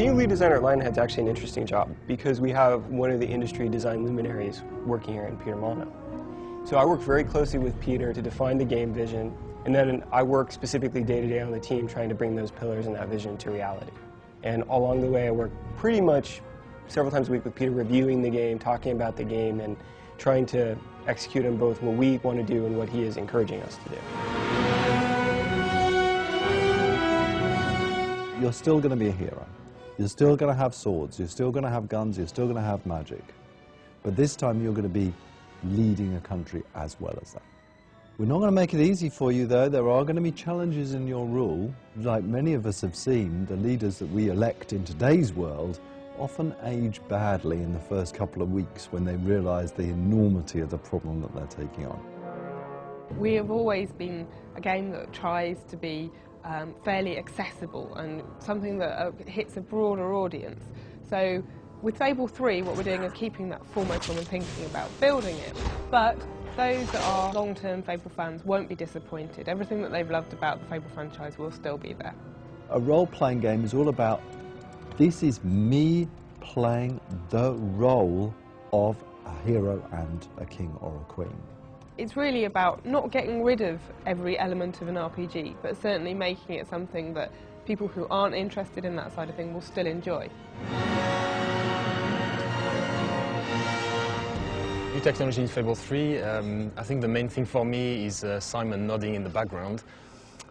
Being lead designer at Lionhead's actually an interesting job because we have one of the industry design luminaries working here in Peter Molyneux. So I work very closely with Peter to define the game vision, and then I work specifically day to day on the team trying to bring those pillars and that vision to reality. And along the way I work pretty much several times a week with Peter reviewing the game, talking about the game, and trying to execute on both what we want to do and what he is encouraging us to do. You're still going to be a hero. You're still going to have swords, you're still going to have guns, you're still going to have magic. But this time you're going to be leading a country as well as that. We're not going to make it easy for you though. There are going to be challenges in your rule. Like many of us have seen, the leaders that we elect in today's world often age badly in the first couple of weeks when they realise the enormity of the problem that they're taking on. We have always been a game that tries to be fairly accessible and something that hits a broader audience. So with Fable 3, what we're doing is keeping that foremost when we're thinking about building it. But those that are long-term Fable fans won't be disappointed. Everything that they've loved about the Fable franchise will still be there. A role-playing game is all about, this is me playing the role of a hero and a king or a queen. It's really about not getting rid of every element of an RPG, but certainly making it something that people who aren't interested in that side of things will still enjoy. New technology in Fable 3, I think the main thing for me is Simon nodding in the background.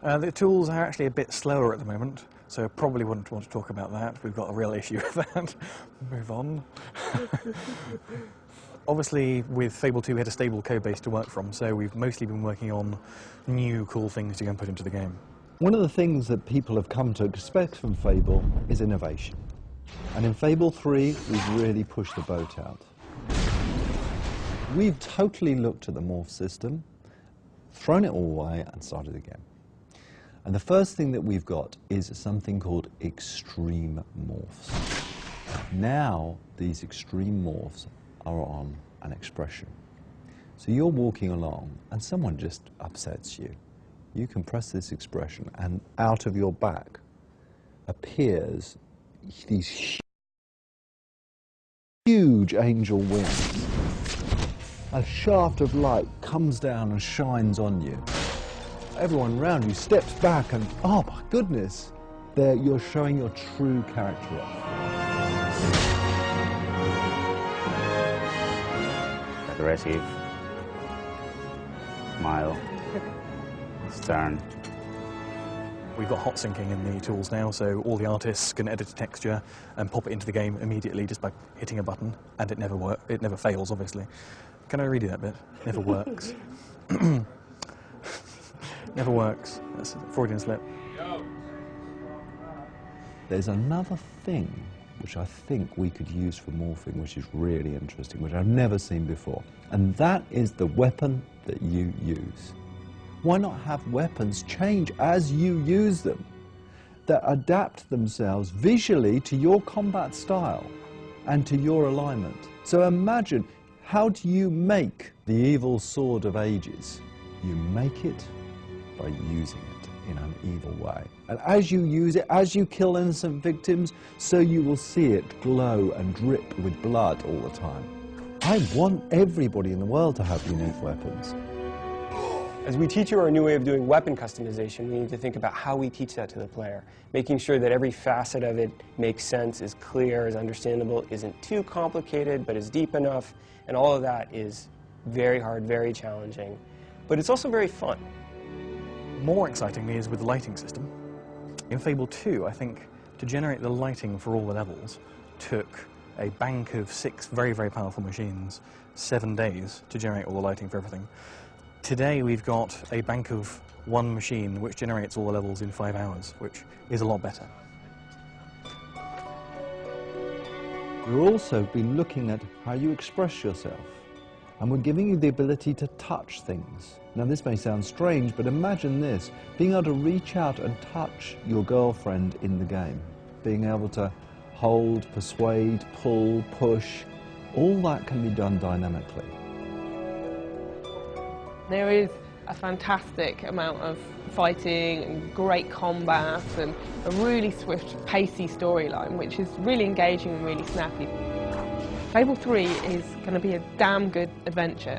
The tools are actually a bit slower at the moment, so I probably wouldn't want to talk about that. We've got a real issue with that. Move on. Obviously, with Fable 2 we had a stable code base to work from, so we've mostly been working on new cool things to go and put into the game. One of the things that people have come to expect from Fable is innovation. And in Fable 3, we've really pushed the boat out. We've totally looked at the morph system, thrown it all away and started again. And the first thing that we've got is something called extreme morphs. Now these extreme morphs are on an expression. So you're walking along and someone just upsets you. You can press this expression and out of your back appears these huge angel wings. A shaft of light comes down and shines on you. Everyone around you steps back and, oh my goodness, there you're showing your true character off. Aggressive, mild, stern. We've got hot syncing in the tools now, so all the artists can edit a texture and pop it into the game immediately just by hitting a button, and it never fails, obviously. Can I redo that bit? Never works. Never works. That's a Freudian slip. There's another thing which I think we could use for morphing, which is really interesting, which I've never seen before. And that is the weapon that you use. Why not have weapons change as you use them, that adapt themselves visually to your combat style and to your alignment? So imagine, how do you make the evil sword of ages? You make it by using it in an evil way. And as you use it, as you kill innocent victims, so you will see it glow and drip with blood all the time. I want everybody in the world to have unique weapons. As we teach you our new way of doing weapon customization, we need to think about how we teach that to the player, making sure that every facet of it makes sense, is clear, is understandable, isn't too complicated, but is deep enough, and all of that is very hard, very challenging, but it's also very fun. More excitingly is with the lighting system. In Fable 2, I think, to generate the lighting for all the levels took a bank of 6 very, very powerful machines, 7 days to generate all the lighting for everything. Today we've got a bank of 1 machine which generates all the levels in 5 hours, which is a lot better. We've also been looking at how you express yourself, and we're giving you the ability to touch things. Now this may sound strange, but imagine this, being able to reach out and touch your girlfriend in the game, being able to hold, persuade, pull, push, all that can be done dynamically. There is a fantastic amount of fighting and great combat and a really swift, pacey storyline, which is really engaging and really snappy. Fable 3 is going to be a damn good adventure.